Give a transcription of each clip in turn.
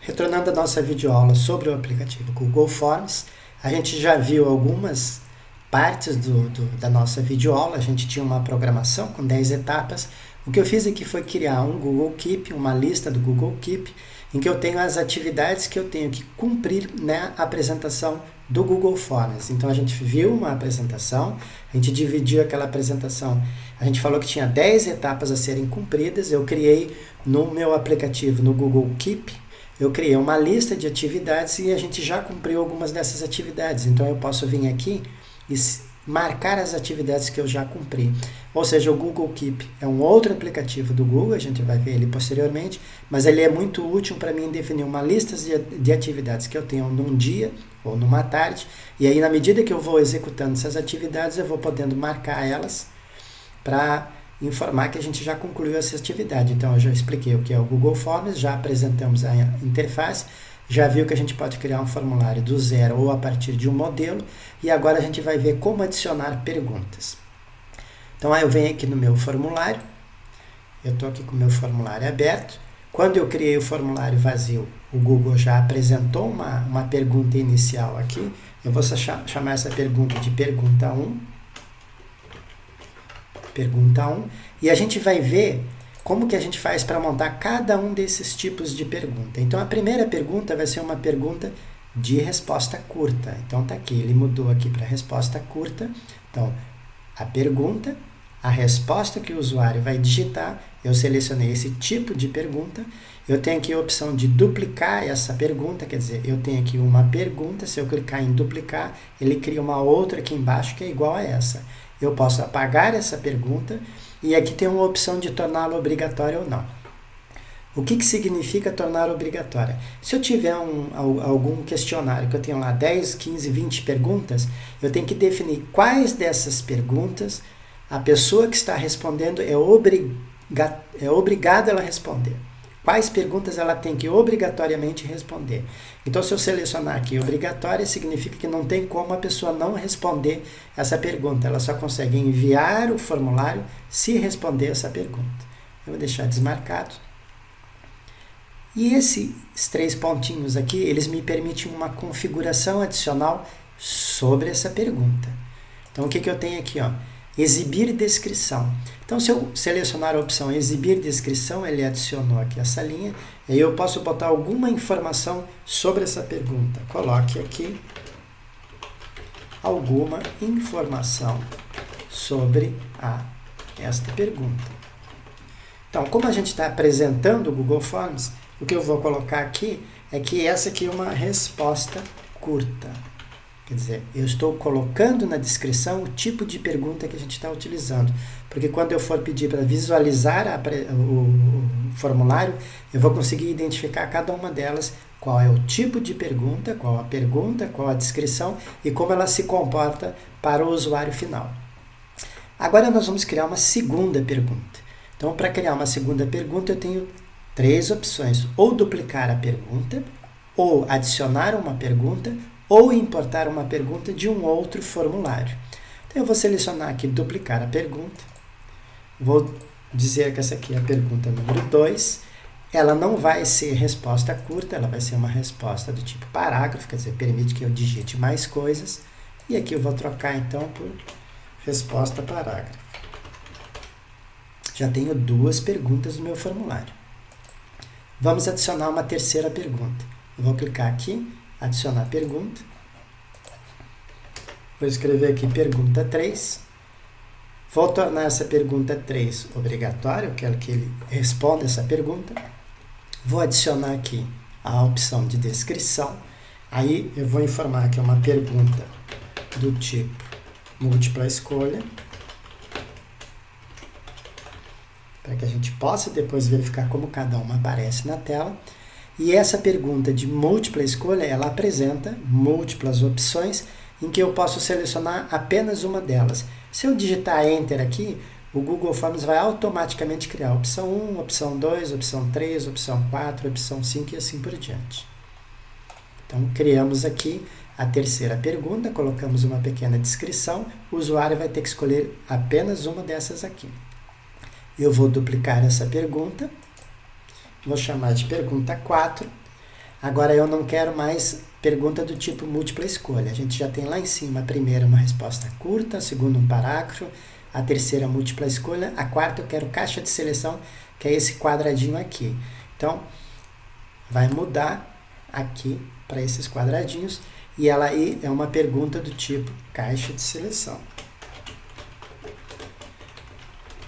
Retornando à nossa videoaula sobre o aplicativo Google Forms, a gente já viu algumas partes da nossa videoaula. A gente tinha uma programação com 10 etapas. O que eu fiz aqui foi criar um Google Keep, uma lista do Google Keep, em que eu tenho as atividades que eu tenho que cumprir na apresentação do Google Forms. Então a gente viu uma apresentação, a gente dividiu aquela apresentação, a gente falou que tinha 10 etapas a serem cumpridas. Eu criei no meu aplicativo, no Google Keep, eu criei uma lista de atividades e a gente já cumpriu algumas dessas atividades. Então eu posso vir aqui e marcar as atividades que eu já cumpri. Ou seja, o Google Keep é um outro aplicativo do Google, a gente vai ver ele posteriormente, mas ele é muito útil para mim definir uma lista de atividades que eu tenho num dia ou numa tarde, e aí na medida que eu vou executando essas atividades, eu vou podendo marcar elas para informar que a gente já concluiu essa atividade. Então eu já expliquei o que é o Google Forms, já apresentamos a interface, já viu que a gente pode criar um formulário do zero ou a partir de um modelo, e agora a gente vai ver como adicionar perguntas. Então aí eu venho aqui no meu formulário, eu estou aqui com o meu formulário aberto. Quando eu criei o formulário vazio, o Google já apresentou uma pergunta inicial aqui. Eu vou chamar essa pergunta de pergunta 1. Pergunta 1. E a gente vai ver como que a gente faz para montar cada um desses tipos de pergunta. Então, a primeira pergunta vai ser uma pergunta de resposta curta. Então, tá aqui, ele mudou aqui para resposta curta. Então, a pergunta, a resposta que o usuário vai digitar, eu selecionei esse tipo de pergunta. Eu tenho aqui a opção de duplicar essa pergunta, quer dizer, eu tenho aqui uma pergunta, se eu clicar em duplicar, ele cria uma outra aqui embaixo que é igual a essa. Eu posso apagar essa pergunta e aqui tem uma opção de torná-la obrigatória ou não. O que significa tornar obrigatória? Se eu tiver algum questionário que eu tenho lá 10, 15, 20 perguntas, eu tenho que definir quais dessas perguntas a pessoa que está respondendo é obrigada a responder. Quais perguntas ela tem que obrigatoriamente responder. Então, se eu selecionar aqui obrigatória, significa que não tem como a pessoa não responder essa pergunta. Ela só consegue enviar o formulário se responder essa pergunta. Eu vou deixar desmarcado. E esses 3 pontinhos aqui, eles me permitem uma configuração adicional sobre essa pergunta. Então, o que eu tenho aqui? Exibir descrição. Então, se eu selecionar a opção exibir descrição, ele adicionou aqui essa linha, e aí eu posso botar alguma informação sobre essa pergunta. Coloque aqui alguma informação sobre esta pergunta. Então, como a gente está apresentando o Google Forms, o que eu vou colocar aqui é que essa aqui é uma resposta curta. Quer dizer, eu estou colocando na descrição o tipo de pergunta que a gente está utilizando. Porque quando eu for pedir para visualizar o formulário, eu vou conseguir identificar cada uma delas, qual é o tipo de pergunta, qual a descrição e como ela se comporta para o usuário final. Agora nós vamos criar uma segunda pergunta. Então, para criar uma segunda pergunta, eu tenho 3 opções. Ou duplicar a pergunta, ou adicionar uma pergunta, ou importar uma pergunta de um outro formulário. Então, eu vou selecionar aqui duplicar a pergunta. Vou dizer que essa aqui é a pergunta número 2. Ela não vai ser resposta curta, ela vai ser uma resposta do tipo parágrafo, quer dizer, permite que eu digite mais coisas. E aqui eu vou trocar, então, por resposta parágrafo. Já tenho 2 perguntas no meu formulário. Vamos adicionar uma terceira pergunta. Eu vou clicar aqui, adicionar pergunta. Vou escrever aqui pergunta 3. Vou tornar essa pergunta 3 obrigatória, eu quero que ele responda essa pergunta. Vou adicionar aqui a opção de descrição. Aí eu vou informar que é uma pergunta do tipo múltipla escolha, para que a gente possa depois verificar como cada uma aparece na tela. E essa pergunta de múltipla escolha, ela apresenta múltiplas opções em que eu posso selecionar apenas uma delas. Se eu digitar Enter aqui, o Google Forms vai automaticamente criar a opção 1, opção 2, opção 3, opção 4, opção 5 e assim por diante. Então, criamos aqui a terceira pergunta, colocamos uma pequena descrição, o usuário vai ter que escolher apenas uma dessas aqui. Eu vou duplicar essa pergunta, vou chamar de pergunta 4. Agora eu não quero mais pergunta do tipo múltipla escolha. A gente já tem lá em cima a primeira uma resposta curta, a segunda um parágrafo, a terceira múltipla escolha, a quarta eu quero caixa de seleção, que é esse quadradinho aqui. Então, vai mudar aqui para esses quadradinhos e ela aí é uma pergunta do tipo caixa de seleção.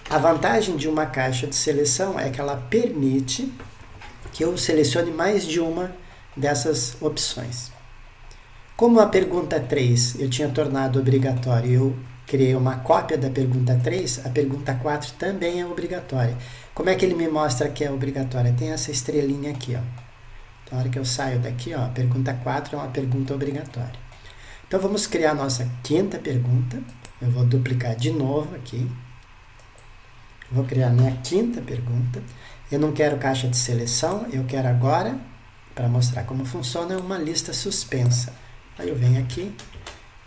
A vantagem de uma caixa de seleção é que ela permite que eu selecione mais de uma dessas opções. Como a pergunta 3 eu tinha tornado obrigatório e eu criei uma cópia da pergunta 3, a pergunta 4 também é obrigatória. Como é que ele me mostra que é obrigatória? Tem essa estrelinha aqui, ó. Então, na hora que eu saio daqui, ó, a pergunta 4 é uma pergunta obrigatória. Então, vamos criar a nossa quinta pergunta. Eu vou duplicar de novo aqui. Vou criar minha quinta pergunta. Eu não quero caixa de seleção, eu quero agora, para mostrar como funciona, uma lista suspensa. Aí eu venho aqui,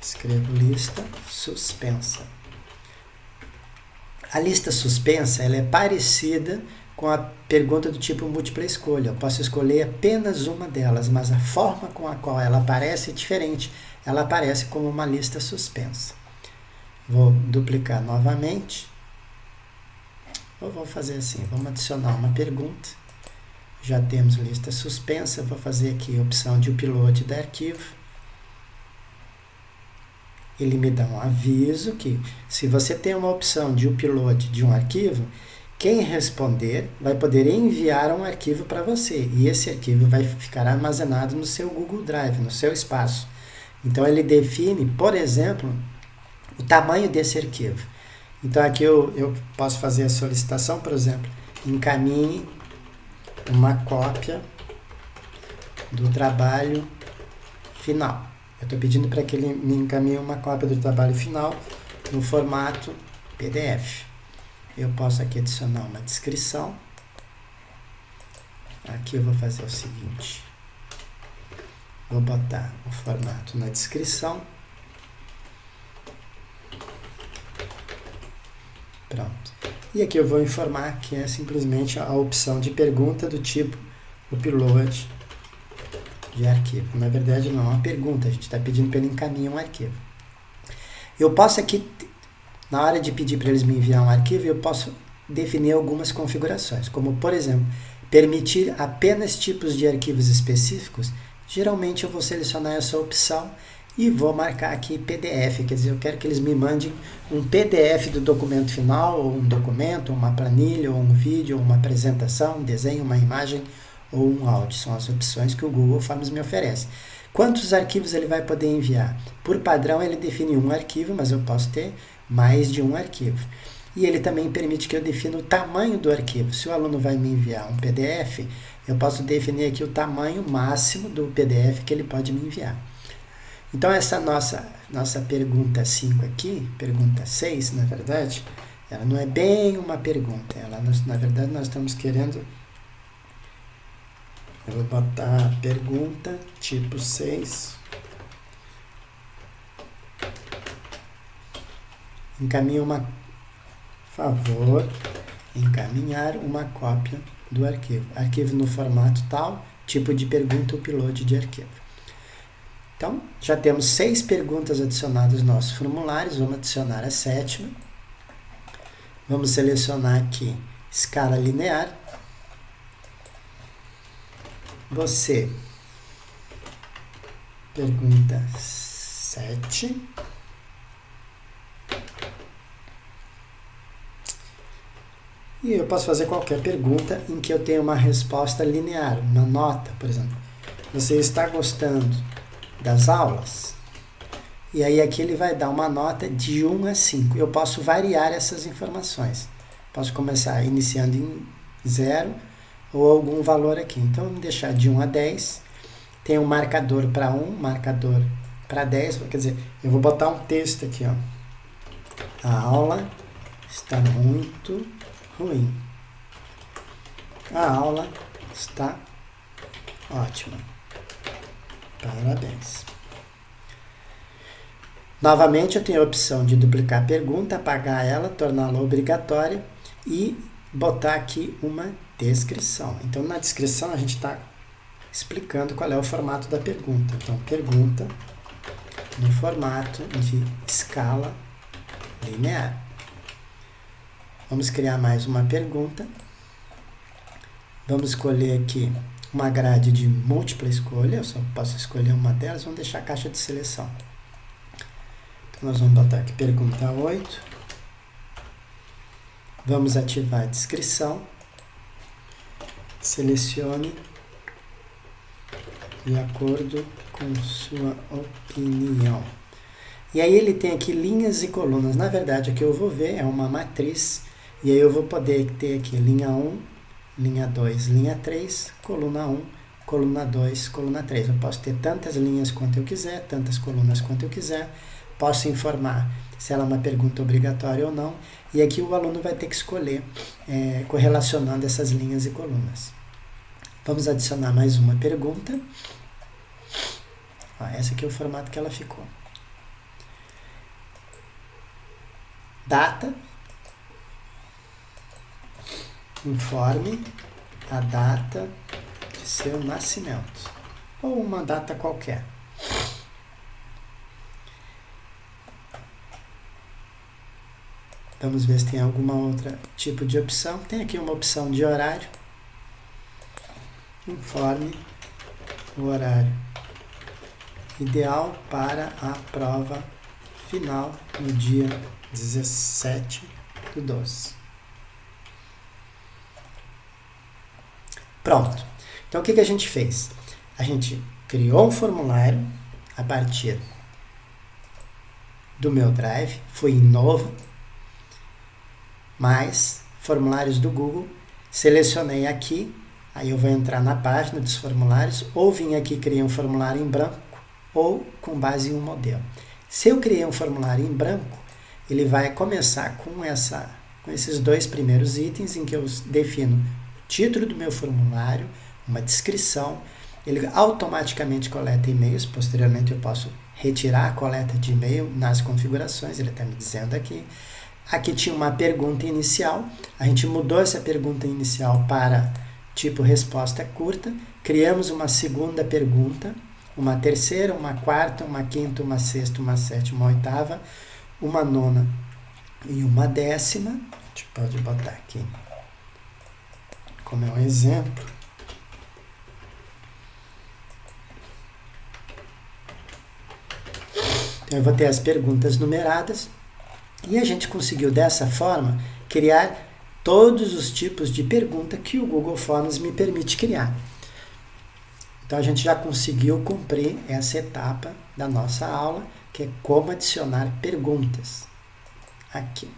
escrevo lista suspensa. A lista suspensa ela é parecida com a pergunta do tipo múltipla escolha. Eu posso escolher apenas uma delas, mas a forma com a qual ela aparece é diferente. Ela aparece como uma lista suspensa. Vou duplicar novamente. Ou vou fazer assim, vamos adicionar uma pergunta. Já temos lista suspensa, vou fazer aqui a opção de upload do arquivo. Ele me dá um aviso que se você tem uma opção de upload de um arquivo, quem responder vai poder enviar um arquivo para você. E esse arquivo vai ficar armazenado no seu Google Drive, no seu espaço. Então ele define, por exemplo, o tamanho desse arquivo. Então aqui eu posso fazer a solicitação, por exemplo, encaminhe uma cópia do trabalho final. Eu estou pedindo para que ele me encaminhe uma cópia do trabalho final no formato PDF. Eu posso aqui adicionar uma descrição. Aqui eu vou fazer o seguinte. Vou botar o formato na descrição. Pronto. E aqui eu vou informar que é simplesmente a opção de pergunta do tipo upload de arquivo. Na verdade não é uma pergunta, a gente está pedindo para ele encaminhar um arquivo. Eu posso aqui, na hora de pedir para eles me enviar um arquivo, eu posso definir algumas configurações, como por exemplo, permitir apenas tipos de arquivos específicos. Geralmente eu vou selecionar essa opção e vou marcar aqui PDF, quer dizer, eu quero que eles me mandem um PDF do documento final, ou um documento, uma planilha, ou um vídeo, ou uma apresentação, um desenho, uma imagem, ou um áudio. São as opções que o Google Forms me oferece. Quantos arquivos ele vai poder enviar? Por padrão, ele define um arquivo, mas eu posso ter mais de um arquivo. E ele também permite que eu defina o tamanho do arquivo. Se o aluno vai me enviar um PDF, eu posso definir aqui o tamanho máximo do PDF que ele pode me enviar. Então, essa nossa pergunta 5 aqui, pergunta 6, na verdade, ela não é bem uma pergunta. Na verdade, nós estamos querendo... Eu vou botar pergunta tipo 6. Favor, encaminhar uma cópia do arquivo. Arquivo no formato tal, tipo de pergunta, upload de arquivo. Então, já temos 6 perguntas adicionadas nos nossos formulários. Vamos adicionar a 7ª. Vamos selecionar aqui escala linear. Você, pergunta 7. E eu posso fazer qualquer pergunta em que eu tenha uma resposta linear, uma nota, por exemplo. Você está gostando das aulas? E aí aqui ele vai dar uma nota de 1 a 5. Eu posso variar essas informações. Posso começar iniciando em 0 ou algum valor aqui. Então, vamos deixar de 1 a 10. Tem um marcador para 1, marcador para 10. Quer dizer, eu vou botar um texto aqui, ó. A aula está muito ruim. A aula está ótima. Parabéns. Novamente, eu tenho a opção de duplicar a pergunta, apagar ela, torná-la obrigatória e botar aqui uma descrição. Então, na descrição, a gente está explicando qual é o formato da pergunta. Então, pergunta no formato de escala linear. Vamos criar mais uma pergunta. Vamos escolher aqui uma grade de múltipla escolha. Eu só posso escolher uma delas. Vamos deixar a caixa de seleção. Então, nós vamos botar aqui pergunta 8. Vamos ativar a descrição. Selecione de acordo com sua opinião. E aí ele tem aqui linhas e colunas. Na verdade, o que eu vou ver é uma matriz. E aí eu vou poder ter aqui linha 1, linha 2, linha 3, coluna 1, coluna 2, coluna 3. Eu posso ter tantas linhas quanto eu quiser, tantas colunas quanto eu quiser. Posso informar se ela é uma pergunta obrigatória ou não. E aqui o aluno vai ter que escolher correlacionando essas linhas e colunas. Vamos adicionar mais uma pergunta. Essa aqui é o formato que ela ficou. Data. Informe a data de seu nascimento. Ou uma data qualquer. Vamos ver se tem alguma outra tipo de opção. Tem aqui uma opção de horário. Informe o horário ideal para a prova final no dia 17/12. Pronto. Então, o que a gente fez? A gente criou um formulário a partir do meu Drive. Fui em Novo, mais formulários do Google. Selecionei aqui. Aí eu vou entrar na página dos formulários, ou vim aqui e criei um formulário em branco, ou com base em um modelo. Se eu criei um formulário em branco, ele vai começar com esses dois primeiros itens, em que eu defino o título do meu formulário, uma descrição. Ele automaticamente coleta e-mails. Posteriormente eu posso retirar a coleta de e-mail nas configurações, ele está me dizendo aqui. Aqui tinha uma pergunta inicial, a gente mudou essa pergunta inicial para tipo resposta curta, criamos uma segunda pergunta, uma terceira, uma quarta, uma quinta, uma sexta, uma sétima, uma oitava, uma nona e uma décima. A gente pode botar aqui como é um exemplo. Então eu vou ter as perguntas numeradas e a gente conseguiu dessa forma criar todos os tipos de pergunta que o Google Forms me permite criar. Então, a gente já conseguiu cumprir essa etapa da nossa aula, que é como adicionar perguntas. Aqui.